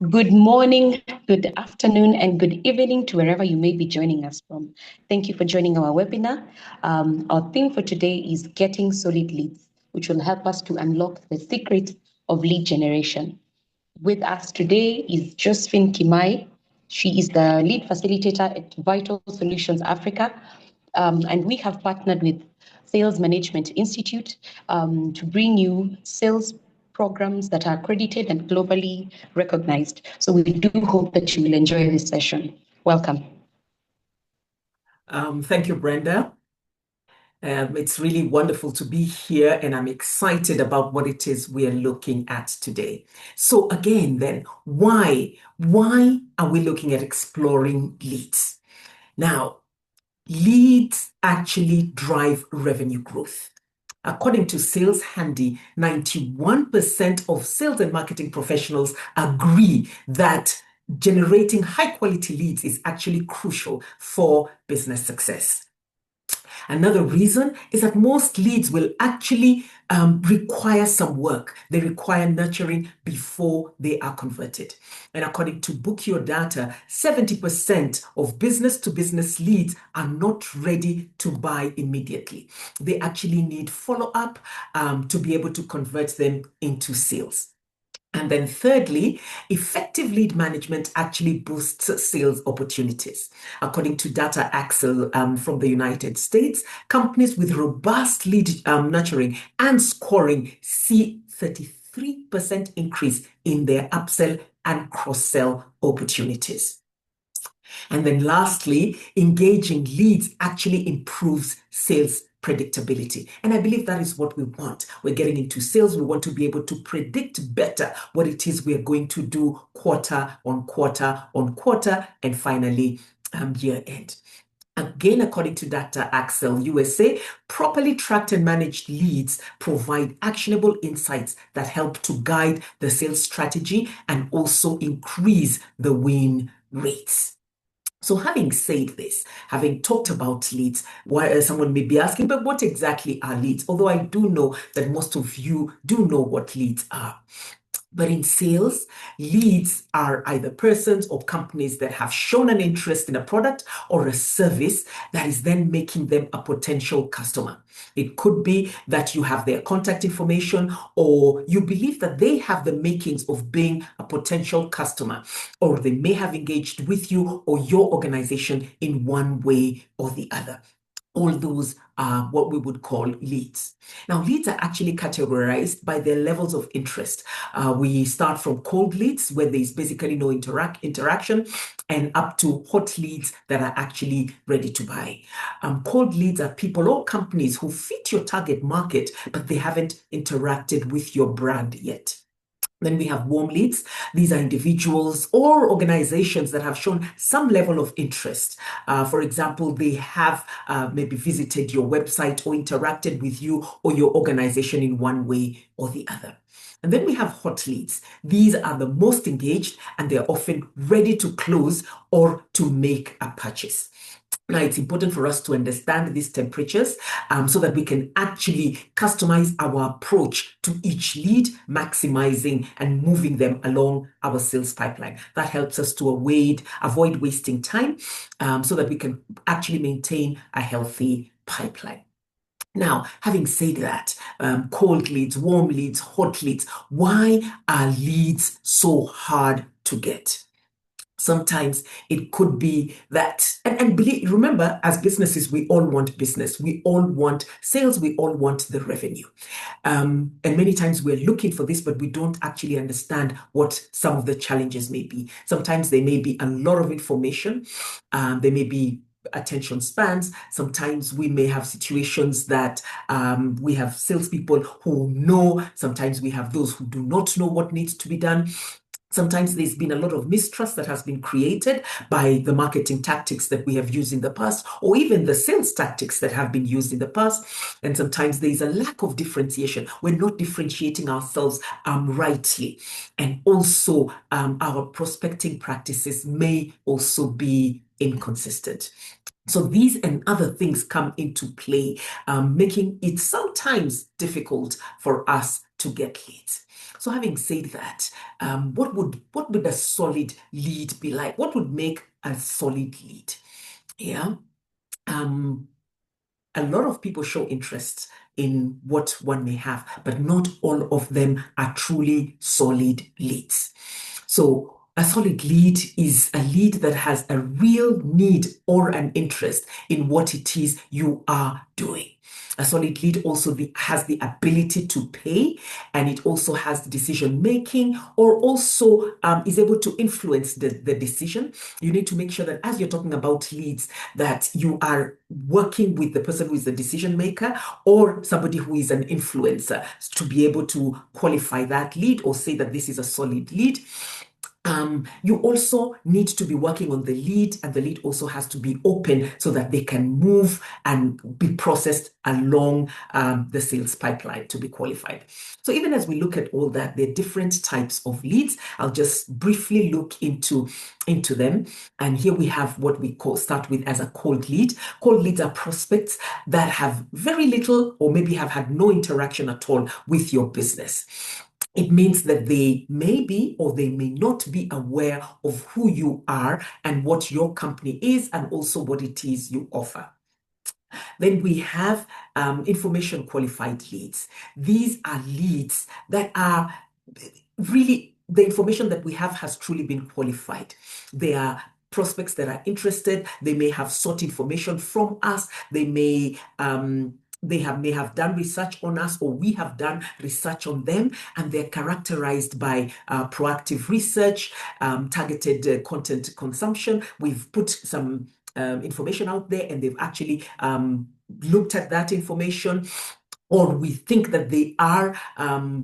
Good morning, good afternoon, and good evening to wherever you may be joining us from. Thank you for joining our webinar. Our theme for today is Getting Solid Leads, which will help us to unlock the secret of lead generation. With us today is Josephine Kimai. She is the lead facilitator at Vital Solutions Africa. And we have partnered with Sales Management Institute to bring you sales programs that are accredited and globally recognized. So we do hope that you will enjoy this session. Welcome. Thank you, Brenda. It's really wonderful to be here, and I'm excited about what it is we are looking at today. So again, then, why are we looking at exploring leads? Now, leads actually drive revenue growth. According to Sales Handy, 91% of sales and marketing professionals agree that generating high quality leads is actually crucial for business success. Another reason is that most leads will actually require some work. They require nurturing before they are converted. And according to Book Your Data, 70% of business-to-business leads are not ready to buy immediately. They actually need follow-up to be able to convert them into sales. And then thirdly, effective lead management actually boosts sales opportunities. According to Data Axle from the United States, companies with robust lead nurturing and scoring see 33% increase in their upsell and cross-sell opportunities. And then lastly, engaging leads actually improves sales predictability. And I believe that is what we want. We're getting into sales. We want to be able to predict better what it is we are going to do quarter on quarter on quarter, and finally, year end. Again, according to Data Axle USA, properly tracked and managed leads provide actionable insights that help to guide the sales strategy and also increase the win rates. So having said this, having talked about leads, someone may be asking, but what exactly are leads? Although I do know that most of you do know what leads are. But in sales, leads are either persons or companies that have shown an interest in a product or a service that is then making them a potential customer. It could be that you have their contact information, or you believe that they have the makings of being a potential customer, or they may have engaged with you or your organization in one way or the other. All those are what we would call leads. Now, leads are actually categorized by their levels of interest. We start from cold leads, where there's basically no interaction, and up to hot leads that are actually ready to buy. Cold leads are people or companies who fit your target market, but they haven't interacted with your brand yet. Then we have warm leads. These are individuals or organizations that have shown some level of interest. For example, they have maybe visited your website or interacted with you or your organization in one way or the other. And then we have hot leads. These are the most engaged, and they're often ready to close or to make a purchase. Now, it's important for us to understand these temperatures so that we can actually customize our approach to each lead, maximizing and moving them along our sales pipeline. That helps us to avoid wasting time so that we can actually maintain a healthy pipeline. Now, having said that, cold leads, warm leads, hot leads, why are leads so hard to get? Sometimes it could be that, and remember, as businesses, we all want business. We all want sales. We all want the revenue. And many times we're looking for this, but we don't actually understand what some of the challenges may be. Sometimes there may be a lot of information. There may be attention spans. Sometimes we may have situations that we have salespeople who know. Sometimes we have those who do not know what needs to be done. Sometimes there's been a lot of mistrust that has been created by the marketing tactics that we have used in the past, or even the sales tactics that have been used in the past. And sometimes there's a lack of differentiation. We're not differentiating ourselves rightly. And also our prospecting practices may also be inconsistent. So these and other things come into play, making it sometimes difficult for us to get leads. So having said that, what would a solid lead be like? What would make a solid lead? Yeah. Um, a lot of people show interest in what one may have, but not all of them are truly solid leads. So a solid lead is a lead that has a real need or an interest in what it is you are doing. A solid lead also has the ability to pay, and it also has decision making, or also is able to influence the decision. You need to make sure that as you're talking about leads, that you are working with the person who is the decision maker or somebody who is an influencer to be able to qualify that lead or say that this is a solid lead. You also need to be working on the lead, and the lead also has to be open so that they can move and be processed along the sales pipeline to be qualified. So even as we look at all that, there are different types of leads. I'll just briefly look into them. And here we have what we start with as a cold lead. Cold leads are prospects that have very little or maybe have had no interaction at all with your business. It means that they may be or they may not be aware of who you are and what your company is and also what it is you offer. Then we have information qualified leads. These are leads that are really, the information that we have has truly been qualified. They are prospects that are interested. They may have sought information from us. They may have done research on us, or we have done research on them, and they're characterized by proactive research, targeted content consumption. We've put some information out there, and they've actually looked at that information, or we think that they are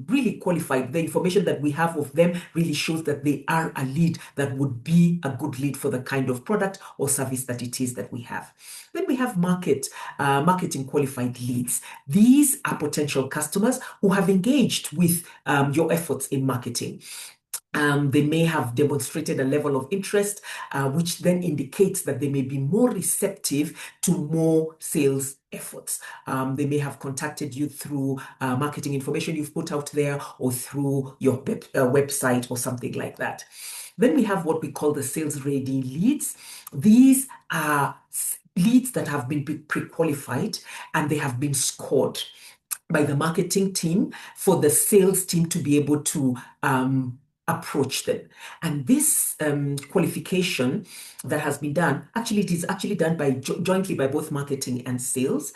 really qualified. The information that we have of them really shows that they are a lead that would be a good lead for the kind of product or service that it is that we have. Then we have marketing qualified leads. These are potential customers who have engaged with your efforts in marketing. They may have demonstrated a level of interest, which then indicates that they may be more receptive to more sales efforts. They may have contacted you through marketing information you've put out there, or through your website or something like that. Then we have what we call the sales ready leads. These are leads that have been pre-qualified and they have been scored by the marketing team for the sales team to be able to approach them. And this qualification that has been done, actually, it is actually done by jointly by both marketing and sales.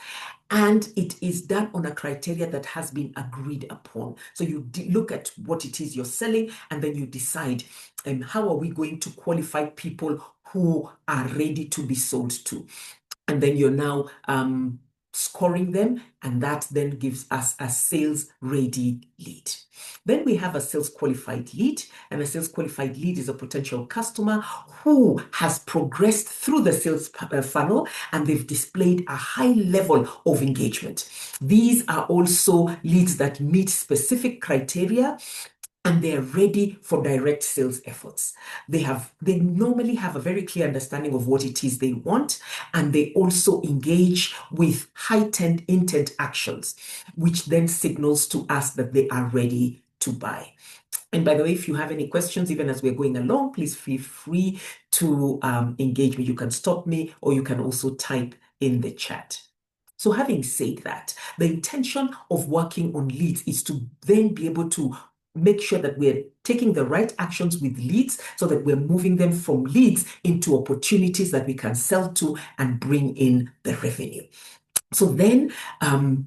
And it is done on a criteria that has been agreed upon. So you look at what it is you're selling, and then you decide how are we going to qualify people who are ready to be sold to. And then you're now scoring them, and that then gives us a sales ready lead. Then we have a sales qualified lead, and a sales qualified lead is a potential customer who has progressed through the sales funnel and they've displayed a high level of engagement. These are also leads that meet specific criteria, and they're ready for direct sales efforts. They normally have a very clear understanding of what it is they want, and they also engage with heightened intent actions, which then signals to us that they are ready to buy. And by the way, if you have any questions, even as we're going along, please feel free to engage me. You can stop me, or you can also type in the chat. So having said that, the intention of working on leads is to then be able to make sure that we're taking the right actions with leads so that we're moving them from leads into opportunities that we can sell to and bring in the revenue. So then,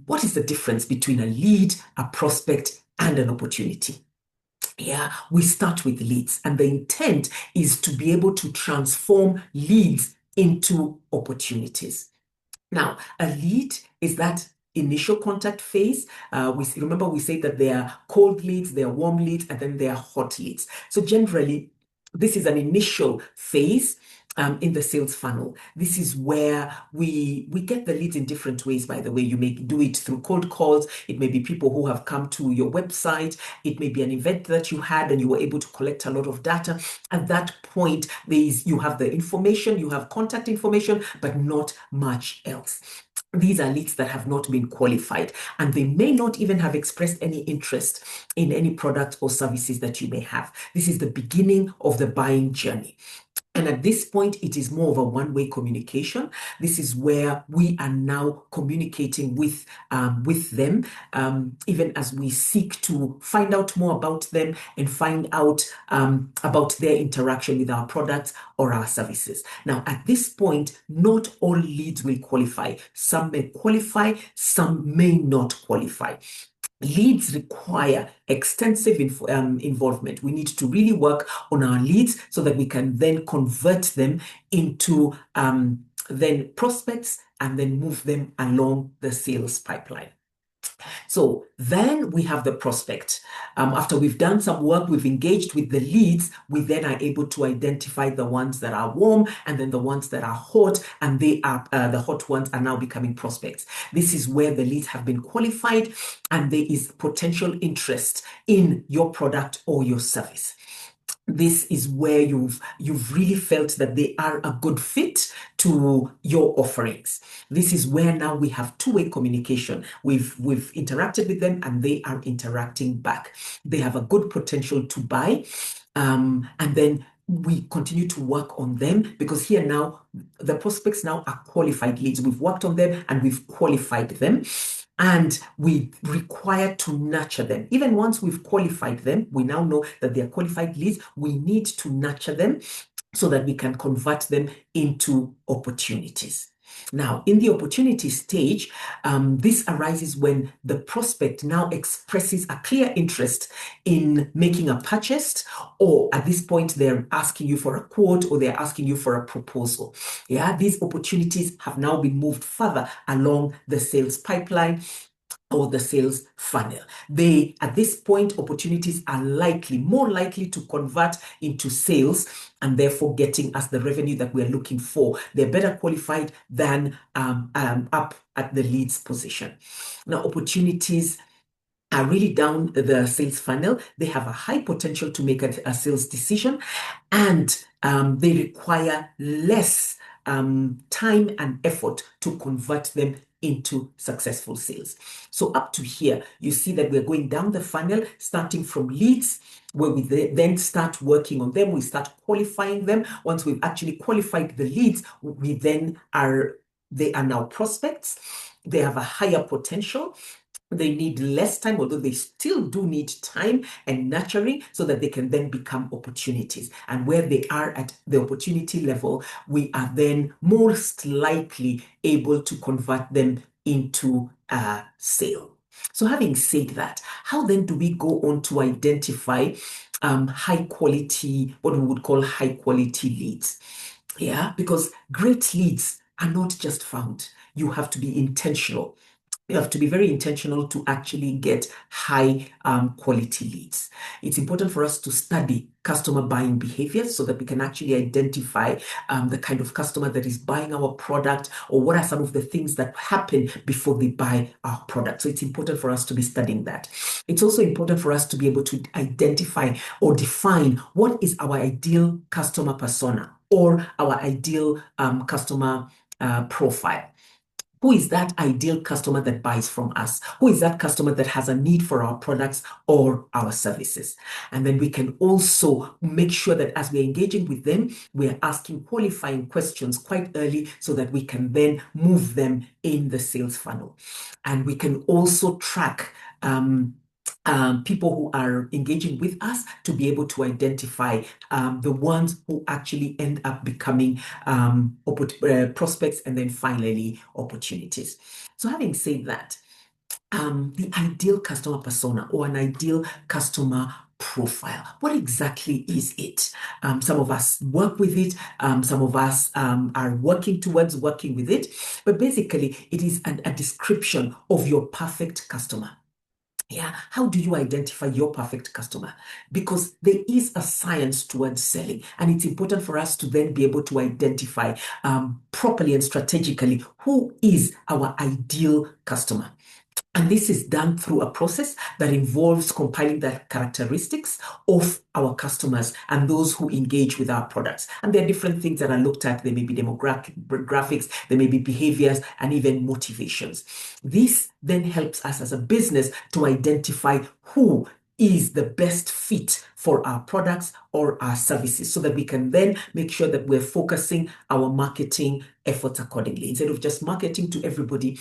what is the difference between a lead, a prospect, and an opportunity? Yeah, we start with leads, and the intent is to be able to transform leads into opportunities. Now, a lead is that initial contact phase. Remember we said that there are cold leads, there are warm leads, and then there are hot leads. So generally, this is an initial phase in the sales funnel. This is where we get the leads in different ways, by the way. You may do it through cold calls. It may be people who have come to your website. It may be an event that you had and you were able to collect a lot of data. At that point, you have the information, you have contact information, but not much else. these are leads that have not been qualified, and they may not even have expressed any interest in any product or services that you may have. This is the beginning of the buying journey. And at this point, it is more of a one-way communication. This is where we are now communicating with them, even as we seek to find out more about them and find out about their interaction with our products or our services. Now, at this point, not all leads will qualify. Some may qualify, some may not qualify. Leads require extensive involvement. We need to really work on our leads so that we can then convert them into then prospects and then move them along the sales pipeline. So then we have the prospect. After we've done some work, we've engaged with the leads, we then are able to identify the ones that are warm and then the ones that are hot, and they are the hot ones are now becoming prospects. This is where the leads have been qualified and there is potential interest in your product or your service. This is where you've really felt that they are a good fit to your offerings. This is where now we have two-way communication. We've interacted with them and they are interacting back. They have a good potential to buy, and then we continue to work on them, because here now the prospects now are qualified leads. We've worked on them and we've qualified them. And we require to nurture them. Even once we've qualified them, we now know that they're qualified leads. We need to nurture them so that we can convert them into opportunities. Now, in the opportunity stage, this arises when the prospect now expresses a clear interest in making a purchase, or at this point, they're asking you for a quote or they're asking you for a proposal. Yeah, these opportunities have now been moved further along the sales pipeline or the sales funnel. At this point, opportunities are more likely to convert into sales and therefore getting us the revenue that we're looking for. They're better qualified than up at the leads position. Now, opportunities are really down the sales funnel. They have a high potential to make a sales decision, and they require less time and effort to convert them into successful sales. So up to here, you see that we're going down the funnel, starting from leads, where we then start working on them. We start qualifying them. Once we've actually qualified the leads, they are now prospects. They have a higher potential. They need less time, although they still do need time and nurturing, so that they can then become opportunities. And where they are at the opportunity level, we are then most likely able to convert them into a sale. So having said that, how then do we go on to identify high quality, what we would call high quality leads? Yeah, because great leads are not just found. You have to be intentional. You have to be very intentional to actually get high quality leads. It's important for us to study customer buying behaviors so that we can actually identify the kind of customer that is buying our product, or what are some of the things that happen before they buy our product. So it's important for us to be studying that. It's also important for us to be able to identify or define what is our ideal customer persona or our ideal customer profile. Who is that ideal customer that buys from us? Who is that customer that has a need for our products or our services? And then we can also make sure that as we're engaging with them, we're asking qualifying questions quite early so that we can then move them in the sales funnel. And we can also track people who are engaging with us to be able to identify the ones who actually end up becoming prospects and then finally opportunities. So having said that, the ideal customer persona or an ideal customer profile, what exactly is it? Some of us work with it, some of us are working towards working with it, but basically it is a description of your perfect customer. Yeah, how do you identify your perfect customer? Because there is a science towards selling, and it's important for us to then be able to identify properly and strategically who is our ideal customer. And this is done through a process that involves compiling the characteristics of our customers and those who engage with our products. And there are different things that are looked at. There may be demographics, there may be behaviors, and even motivations. This then helps us as a business to identify who is the best fit for our products or our services, so that we can then make sure that we're focusing our marketing efforts accordingly. Instead of just marketing to everybody,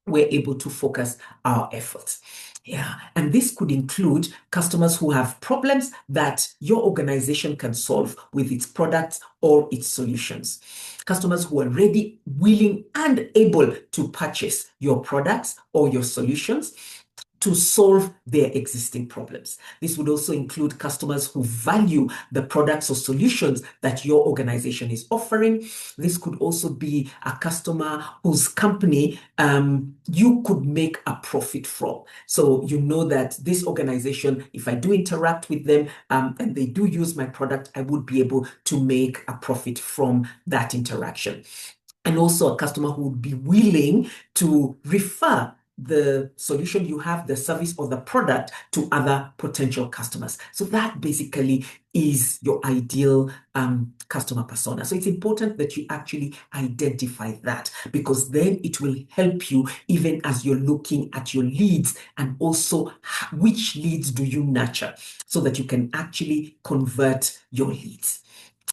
we're able to focus our efforts. Yeah, and this could include customers who have problems that your organization can solve with its products or its solutions. Customers who are ready, willing, and able to purchase your products or your solutions to solve their existing problems. This would also include customers who value the products or solutions that your organization is offering. This could also be a customer whose company you could make a profit from. So you know that this organization, if I do interact with them and they do use my product, I would be able to make a profit from that interaction. And also a customer who would be willing to refer the solution you have, the service or the product, to other potential customers. So that basically is your ideal customer persona. So it's important that you actually identify that, because then it will help you even as you're looking at your leads, and also which leads do you nurture so that you can actually convert your leads.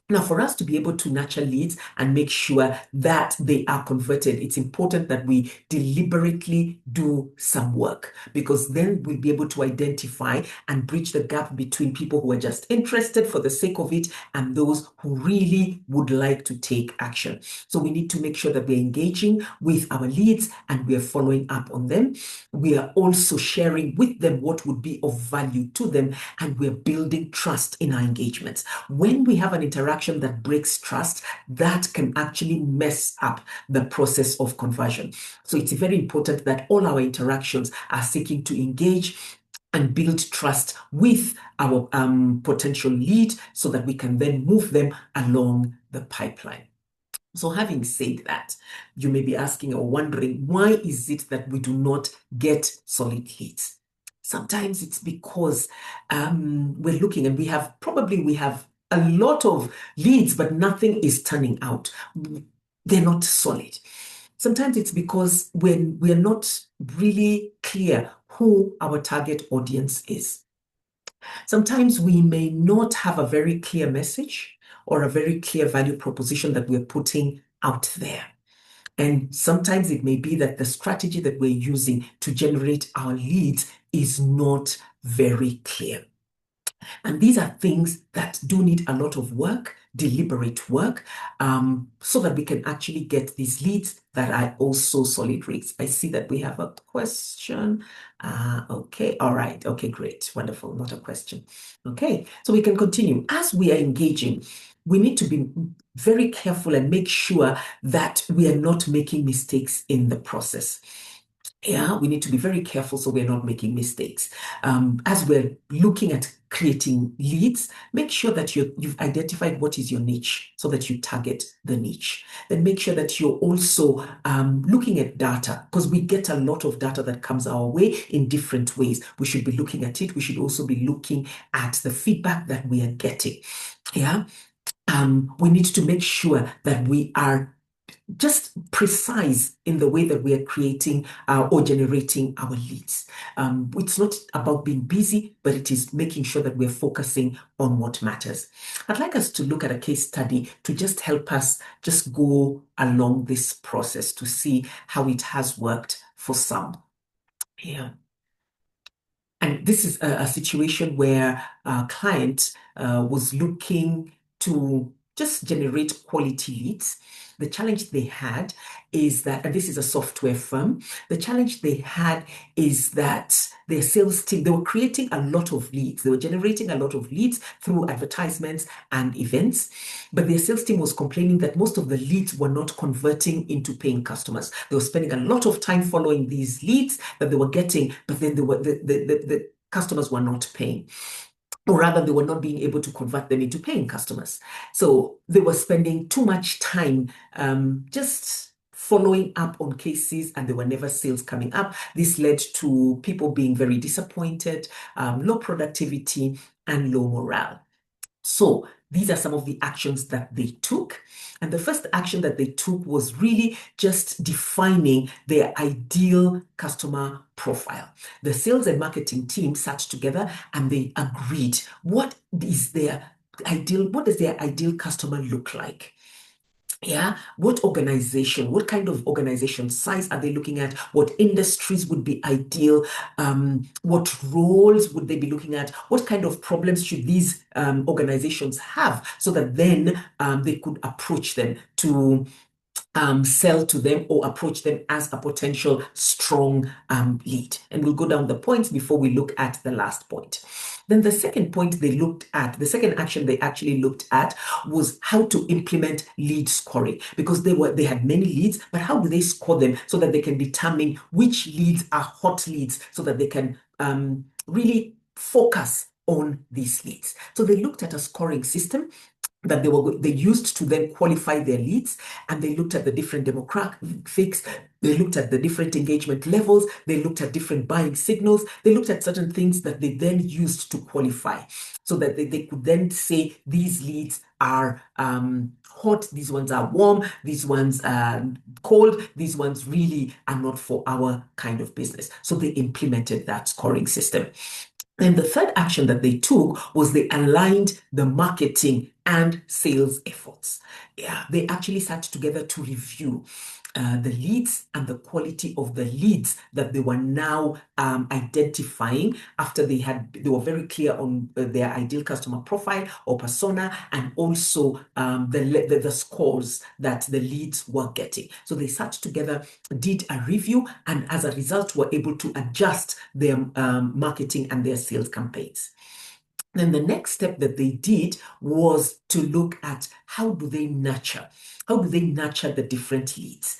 Now, for us to be able to nurture leads and make sure that they are converted, it's important that we deliberately do some work, because then we'll be able to identify and bridge the gap between people who are just interested for the sake of it and those who really would like to take action. So we need to make sure that we're engaging with our leads and we are following up on them. We are also sharing with them what would be of value to them, and we're building trust in our engagements. When we have an interaction that breaks trust, that can actually mess up the process of conversion. So it's very important that all our interactions are seeking to engage and build trust with our potential lead, so that we can then move them along the pipeline. So having said that, you may be asking or wondering, why is it that we do not get solid leads? Sometimes it's because we're looking and we have a lot of leads, but nothing is turning out. They're not solid. Sometimes it's because when we're not really clear who our target audience is. Sometimes we may not have a very clear message or a very clear value proposition that we're putting out there. And sometimes it may be that the strategy that we're using to generate our leads is not very clear. And these are things that do need a lot of work, deliberate work, so that we can actually get these leads that are also solid leads. I see that we have a question. Okay, all right. Okay, great. Wonderful. Not a question. Okay, so we can continue. As we are engaging, we need to be very careful and make sure that we are not making mistakes in the process. Yeah, we need to be very careful so we're not making mistakes. As we're looking at creating leads, make sure that you've identified what is your niche so that you target the niche. Then make sure that you're also looking at data, because we get a lot of data that comes our way in different ways. We should be looking at it. We should also be looking at the feedback that we are getting. Yeah. We need to make sure that we are just precise in the way that we are creating or generating our leads. It's not about being busy, but it is making sure that we're focusing on what matters. I'd like us to look at a case study to just help us just go along this process to see how it has worked for some. Yeah. And this is a situation where a client was looking to just generate quality leads. The challenge they had is that, and this is a software firm, the challenge they had is that their sales team, they were creating a lot of leads. They were generating a lot of leads through advertisements and events, but their sales team was complaining that most of the leads were not converting into paying customers. They were spending a lot of time following these leads that they were getting, but then the customers were not paying. Or rather, they were not being able to convert them into paying customers. So they were spending too much time just following up on cases, and there were never sales coming up. This led to people being very disappointed, low productivity, and low morale. So these are some of the actions that they took. And the first action that they took was really just defining their ideal customer profile. The sales and marketing team sat together and they agreed what does their ideal customer look like? Yeah, what kind of organization size are they looking at? What industries would be ideal? What roles would they be looking at? What kind of problems should these organizations have so that then they could approach them to sell to them or approach them as a potential strong lead. And we'll go down the points before we look at the last point. Then the second point the second action they actually looked at was how to implement lead scoring, because they had many leads, but how do they score them so that they can determine which leads are hot leads so that they can really focus on these leads. So they looked at a scoring system that they used to then qualify their leads, and they looked at the different demographics, they looked at the different engagement levels, they looked at different buying signals, they looked at certain things that they then used to qualify so that they could then say these leads are hot, these ones are warm, these ones are cold, these ones really are not for our kind of business. So they implemented that scoring system. And the third action that they took was they aligned the marketing and sales efforts. Yeah, they actually sat together to review the leads and the quality of the leads that they were now identifying after they were very clear on their ideal customer profile or persona, and also the scores that the leads were getting. So they sat together, did a review, and as a result were able to adjust their marketing and their sales campaigns. Then the next step that they did was to look at how do they nurture the different leads.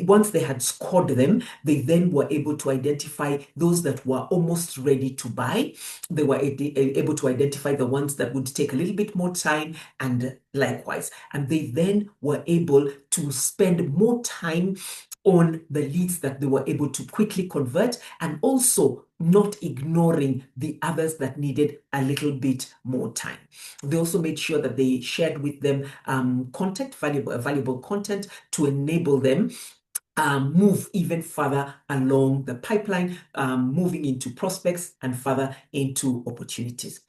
Once they had scored them, they then were able to identify those that were almost ready to buy. They were able to identify the ones that would take a little bit more time, and likewise. And they then were able to spend more time on the leads that they were able to quickly convert, and also not ignoring the others that needed a little bit more time. They also made sure that they shared with them valuable content to enable them move even further along the pipeline, moving into prospects and further into opportunities.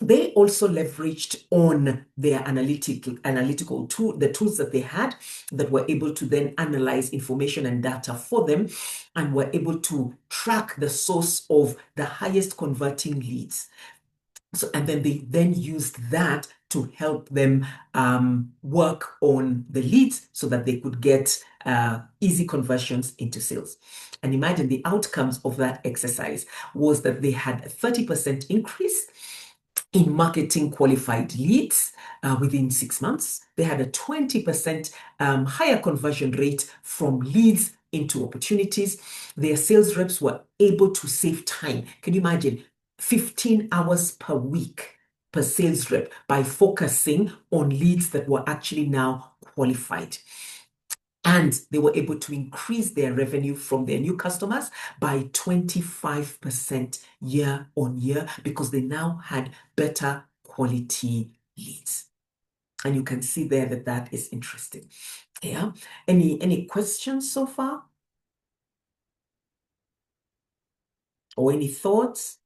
They also leveraged on their analytical tool, the tools that they had that were able to then analyze information and data for them, and were able to track the source of the highest converting leads. So, and then they then used that to help them work on the leads so that they could get easy conversions into sales. And imagine the outcomes of that exercise was that they had a 30% increase in marketing qualified leads within 6 months. They had a 20% higher conversion rate from leads into opportunities. Their sales reps were able to save time. Can you imagine? 15 hours per week per sales rep by focusing on leads that were actually now qualified. And they were able to increase their revenue from their new customers by 25% year on year, because they now had better quality leads. And you can see there that that is interesting. Yeah. Any questions so far? Or any thoughts?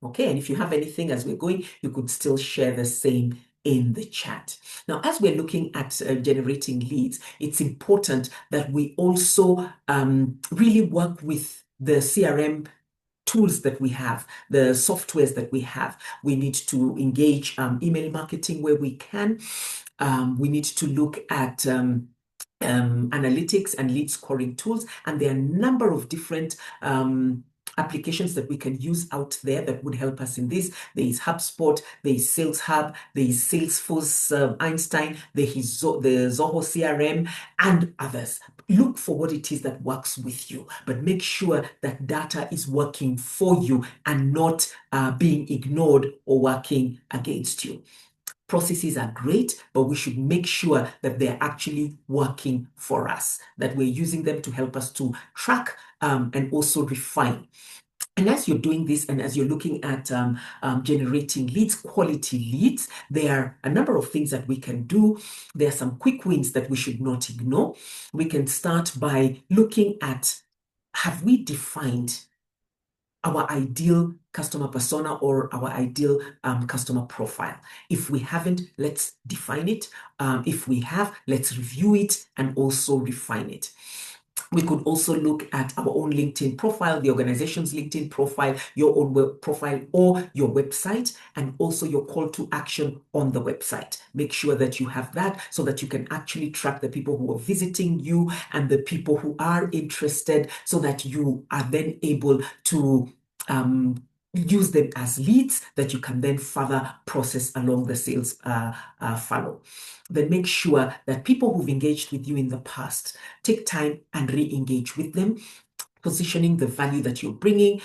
Okay, and if you have anything as we're going, you could still share the same in the chat. Now, as we're looking at generating leads, it's important that we also really work with the CRM tools that we have, the softwares that we have. We need to engage email marketing where we can. We need to look at analytics and lead scoring tools, and there are a number of different applications that we can use out there that would help us in this. There is HubSpot, there is Sales Hub, there is Salesforce Einstein, there is the Zoho CRM, and others. Look for what it is that works with you, but make sure that data is working for you and not being ignored or working against you. Processes are great, but we should make sure that they're actually working for us, that we're using them to help us to track and also refine. And as you're doing this and as you're looking at generating leads, quality leads, there are a number of things that we can do. There are some quick wins that we should not ignore. We can start by looking at, have we defined our ideal customer persona or our ideal customer profile? If we haven't, let's define it. If we have, let's review it and also refine it. We could also look at our own LinkedIn profile, the organization's LinkedIn profile, your own web profile, or your website, and also your call to action on the website. Make sure that you have that so that you can actually track the people who are visiting you and the people who are interested, so that you are then able to use them as leads that you can then further process along the sales funnel. Then make sure that people who've engaged with you in the past, take time and re-engage with them, positioning the value that you're bringing,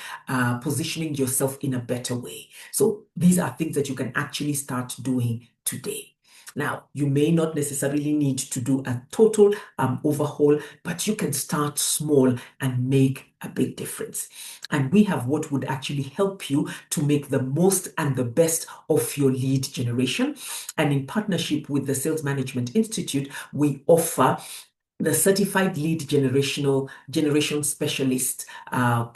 positioning yourself in a better way. So these are things that you can actually start doing today. Now, you may not necessarily need to do a total overhaul, but you can start small and make a big difference. And we have what would actually help you to make the most and the best of your lead generation. And in partnership with the Sales Management Institute, we offer the Certified Lead Generation Specialist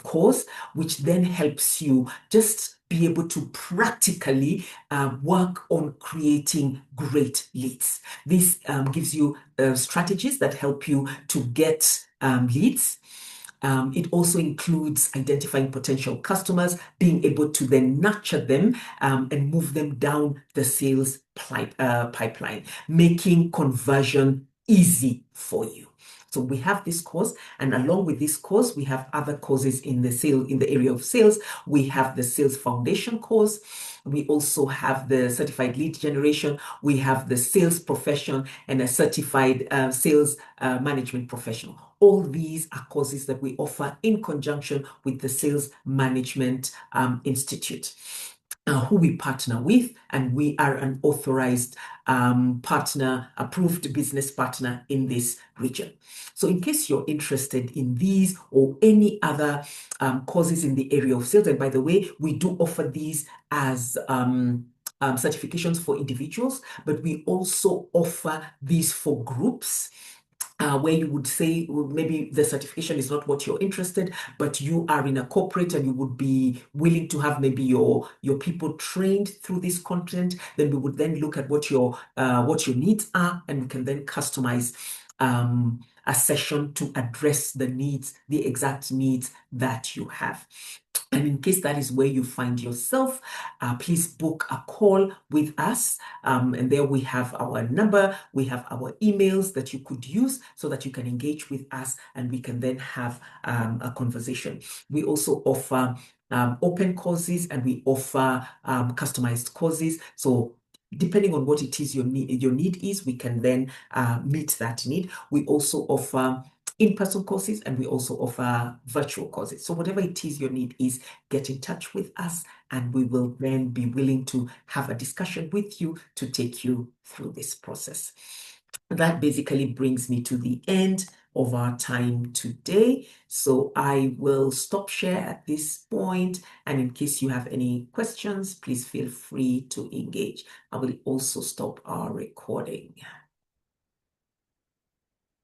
course, which then helps you just be able to practically work on creating great leads. This gives you strategies that help you to get leads. It also includes identifying potential customers, being able to then nurture them and move them down the sales pipeline, making conversion easy for you. So we have this course, and along with this course, we have other courses in the area of sales. We have the Sales Foundation course. We also have the Certified Lead Generation. We have the Sales Profession and a Certified Sales Management Professional. All these are courses that we offer in conjunction with the Sales Management Institute, who we partner with, and we are an authorized partner, approved business partner in this region. So in case you're interested in these or any other courses in the area of sales, and by the way, we do offer these as certifications for individuals, but we also offer these for groups. Where you would say, well, maybe the certification is not what you're interested, but you are in a corporate and you would be willing to have maybe your people trained through this content. Then we would then look at what your needs are, and we can then customize a session to address the needs, the exact needs that you have. And in case that is where you find yourself, please book a call with us. And there we have our number, we have our emails that you could use so that you can engage with us and we can then have a conversation. We also offer open courses, and we offer customized courses. So depending on what it is your need is, we can then meet that need. We also offer in-person courses, and we also offer virtual courses. So whatever it is your need is, get in touch with us, and we will then be willing to have a discussion with you to take you through this process. That basically brings me to the end of our time today. So I will stop share at this point, and in case you have any questions, please feel free to engage. I will also stop our recording.